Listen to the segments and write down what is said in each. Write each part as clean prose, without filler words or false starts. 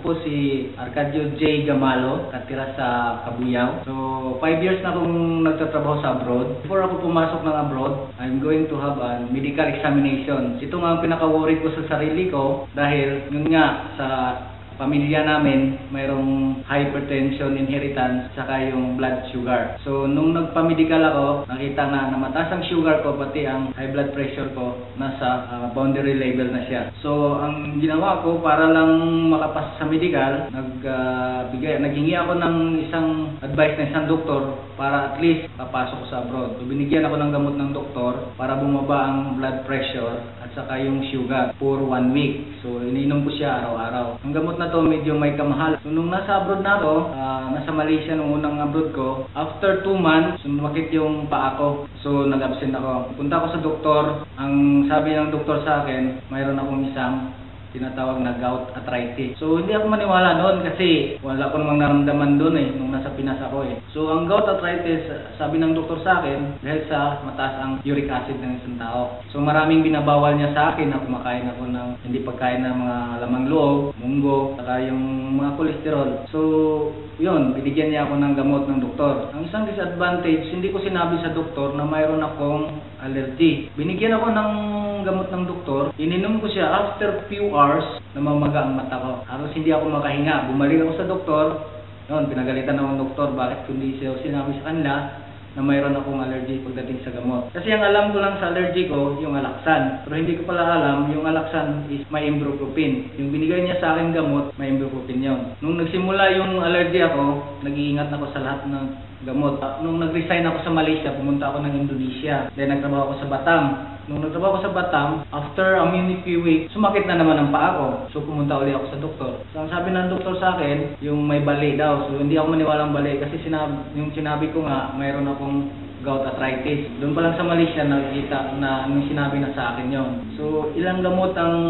po si Arcadio J. Gamalo, katira sa Cabuyao. So, 5 years na akong nagtatrabaho sa abroad. Before ako pumasok ng abroad, I'm going to have a medical examination. Ito nga ang pinaka-worry ko sa sarili ko dahil yun nga sa pamilya namin, mayroong hypertension, inheritance, saka yung blood sugar. So, nung nagpa-medical ako, nakita nga na mataas ang sugar ko, pati ang high blood pressure ko, nasa boundary level na siya. So, ang ginawa ko, para lang makapas sa medical, naghingi ako ng isang advice ng isang doktor para at least papasok ko sa abroad. So, binigyan ako ng gamot ng doktor para bumaba ang blood pressure at saka yung sugar for 1 week. So, iniinom ko siya araw-araw. Ang gamot na to medyo may kamahal. So, nung nasa abroad na ako, nasa Malaysia nung unang abroad ko, after 2 months, sumakit yung paa ko. So, nag-absent ako. Punta ako sa doktor. Ang sabi ng doktor sa akin, mayroon akong isang tinatawag na gout arthritis. So, hindi ako maniwala noon kasi wala ko namang naramdaman doon nung nasa Pinas ako So, ang gout arthritis, sabi ng doktor sa akin, dahil sa mataas ang uric acid ng isang tao. So, maraming binabawal niya sa akin na kumakain ako ng hindi pagkain ng mga lamang loob, munggo, saka yung mga kolesterol. So, yun, binigyan niya ako ng gamot ng doktor. Ang isang disadvantage, hindi ko sinabi sa doktor na mayroon akong allergy. Binigyan ako ng gamot ng doktor, ininom ko siya after few hours, namamaga ang mata ko. Halos hindi ako makahinga. Bumalik ako sa doktor, noon, pinagalitan ako ng doktor, bakit kundi siya sinabi sa kanila na mayroon akong allergy pagdating sa gamot. Kasi ang alam ko lang sa allergy ko, yung Alaxan. Pero hindi ko pala alam, yung Alaxan is may ibuprofen. Yung binigay niya sa akin gamot, may ibuprofen yun. Nung nagsimula yung allergy ako, nag-iingat ako sa lahat ng gamot. Nung nag-resign ako sa Malaysia, pumunta ako ng Indonesia. Then nagtrabaho ako sa Batam. Nung nagtrabaho ako sa Batam, after a few weeks, sumakit na naman ang paa ko. So pumunta ulit ako sa doktor. So ang sabi ng doktor sa akin, yung may bali daw. So hindi ako maniwalang bali kasi yung sinabi ko nga, mayroon akong gout arthritis. Doon pa lang sa Malaysia nakikita na yung sinabi na sa akin yon. So ilang gamot ang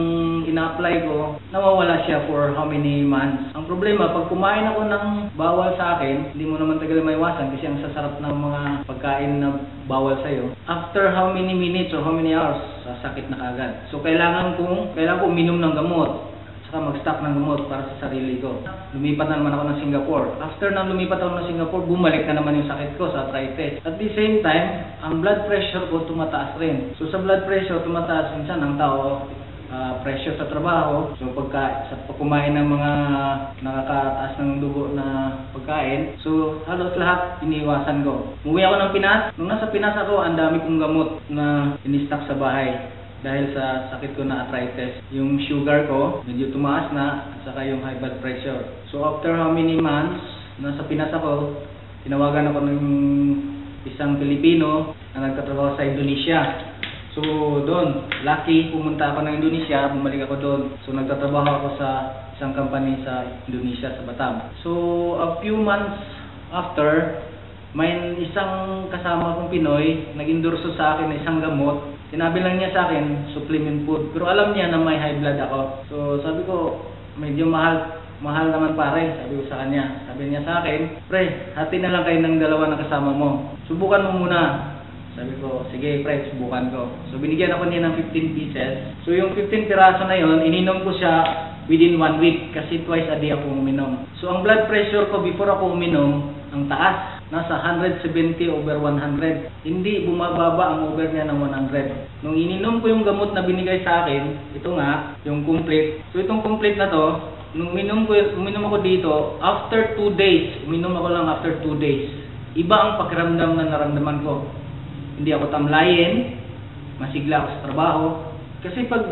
ina-apply ko, nawawala siya for how many months. Ang problema, pag kumain ako ng bawal sa akin, hindi mo naman tagal maiwasan kasi ang sasarap ng mga pagkain na bawal sa'yo. After how many minutes or how many hours, sasakit na kagad. So kailangan ko uminom ng gamot. Mag-stock ng gamot para sa sarili ko. Lumipat na naman ako ng Singapore. After na lumipat ako ng Singapore, bumalik na naman yung sakit ko sa arthritis. At the same time, ang blood pressure ko tumataas rin. So sa blood pressure, tumataas minsan ang tao, pressure sa trabaho. So sa kumain ng mga nakakataas ng dugo na pagkain, so halos lahat iniwasan ko. Umuwi ako ng Pinas. Nung nasa Pinas ako, ang dami kong gamot na in-stock sa bahay. Dahil sa sakit ko na arthritis, yung sugar ko medyo tumaas na at saka yung high blood pressure. So after how many months, nasa Pinas ako, tinawagan ako ng isang Pilipino na nagtatrabaho sa Indonesia. So doon, lucky, pumunta ako ng Indonesia, bumalik ako doon. So nagtatrabaho ako sa isang company sa Indonesia, sa Batam. So a few months after, may isang kasama kong Pinoy nag-endorso sa akin na isang gamot. Sinabi lang niya sa akin, supplement food. Pero alam niya na may high blood ako. So sabi ko, medyo mahal naman pare, sabi ko sa kanya. Sabi niya sa akin, pre, hati na lang kayo ng dalawa na kasama mo. Subukan mo muna. Sabi ko, sige pre, subukan ko. So binigyan ako niya ng 15 pieces. So yung 15 piraso na yon, ininom ko siya within 1 week kasi twice a day ako uminom. So ang blood pressure ko before ako uminom, ang taas. Nasa 170/100. Hindi bumababa ang over niya ng 100. Nung ininom ko yung gamot na binigay sa akin, ito nga, yung complete. So itong complete na to, nung uminom ako dito, after 2 days, uminom ako lang after 2 days. Iba ang pakiramdam na naramdaman ko. Hindi ako tamlayin, masigla ako sa trabaho. Kasi pag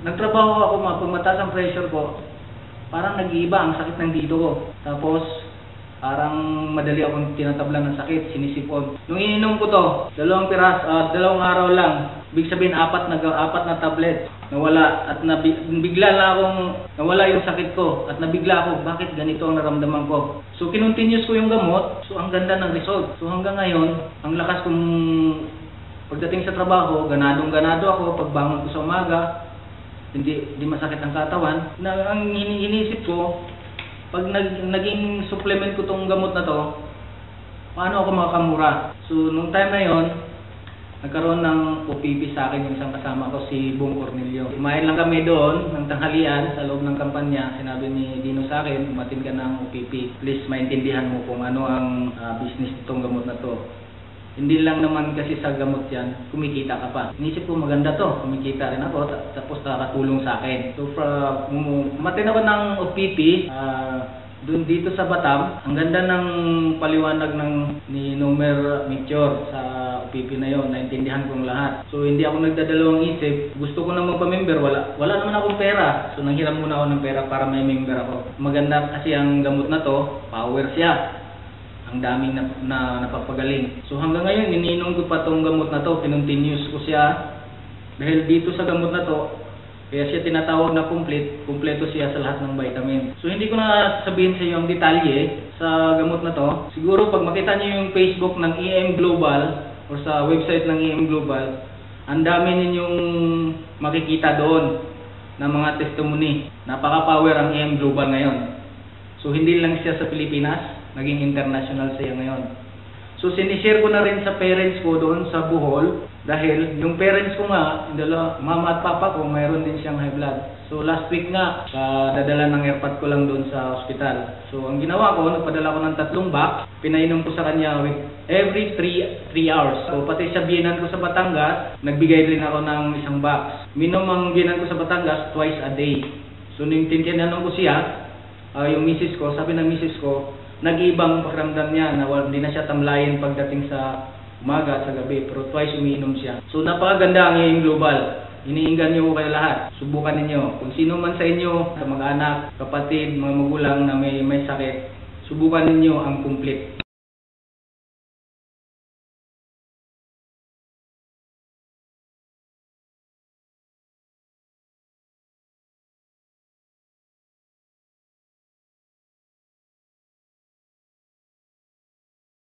nagtrabaho ako, pag mataas ang pressure ko, parang nag-iiba ang sakit ng dito ko. Tapos, parang madali akong tinatablan ng sakit, sinisipon. Nung ininom ko to, 2 araw lang, ibig sabihin 4 na tablet, nawala at bigla lang akong nawala yung sakit ko at nabigla ako, bakit ganito ang naramdaman ko. So kinontinuous ko yung gamot, so ang ganda ng result. So hanggang ngayon, ang lakas kong pagdating sa trabaho, ganadong-ganado ako, pagbangon ko sa umaga, hindi masakit ang katawan. Ang iniisip ko, pag naging supplement ko tong gamot na to, paano ako makakamura? So, nung time na yon, nagkaroon ng OPP sa akin yung isang kasama ko, si Bong Cornelio. Kumain lang kami doon ng tanghalian sa loob ng kampanya. Sinabi ni Dino sa akin, umatin ka ng OPP. Please maintindihan mo kung ano ang business nitong gamot na to. Hindi lang naman kasi sa gamot yan, kumikita ka pa. Inisip ko maganda to, kumikita rin ako, tapos nakakatulong sa akin. So, umatin ako ng OPP, doon dito sa Batam, ang ganda ng paliwanag ni Nomer Mitchor sa OPP na yon, naintindihan kong lahat. So hindi ako nagdadalawang isip, gusto ko na magpa-member, wala naman akong pera. So nanghiram muna ako ng pera para may member ako. Maganda kasi ang gamot na to, power siya. Ang daming na napapagaling. So hanggang ngayon, iniinom ko pa tong gamot na to, kinontinuous ko siya. Dahil dito sa gamot na to, kaya siya tinatawag na kumpleto siya sa lahat ng vitamin. So hindi ko na sabihin sa iyo ang detalye sa gamot na to. Siguro pag makita niyo yung Facebook ng EM Global o sa website ng EM Global, ang dami ninyong makikita doon na mga testimony. Napaka-power ang EM Global ngayon. So hindi lang siya sa Pilipinas, naging international siya ngayon. So sinishare ko na rin sa parents ko doon sa Bohol dahil yung parents ko nga, mama at papa ko, mayroon din siyang high blood. So last week nga, dadala ng airpod ko lang doon sa ospital. So ang ginawa ko, nagpadala ko ng 3 box, pinainom ko sa kanya with every 3 hours. So pati sa biyenan ko sa Batangas, nagbigay rin ako ng 1 box. Minom ang biyenan ko sa Batangas twice a day. So nung tinanong ko siya, yung misis ko, sabi ng misis ko, nag-ibang pakiramdam niya na hindi na siya tamlayin pagdating sa umaga at sa gabi, pero twice umiinom siya. So napakaganda ang EM Global. Iniinggan niyo kayo lahat. Subukan ninyo. Kung sino man sa inyo, sa mga anak, kapatid, mga magulang na may sakit, subukan ninyo ang complete.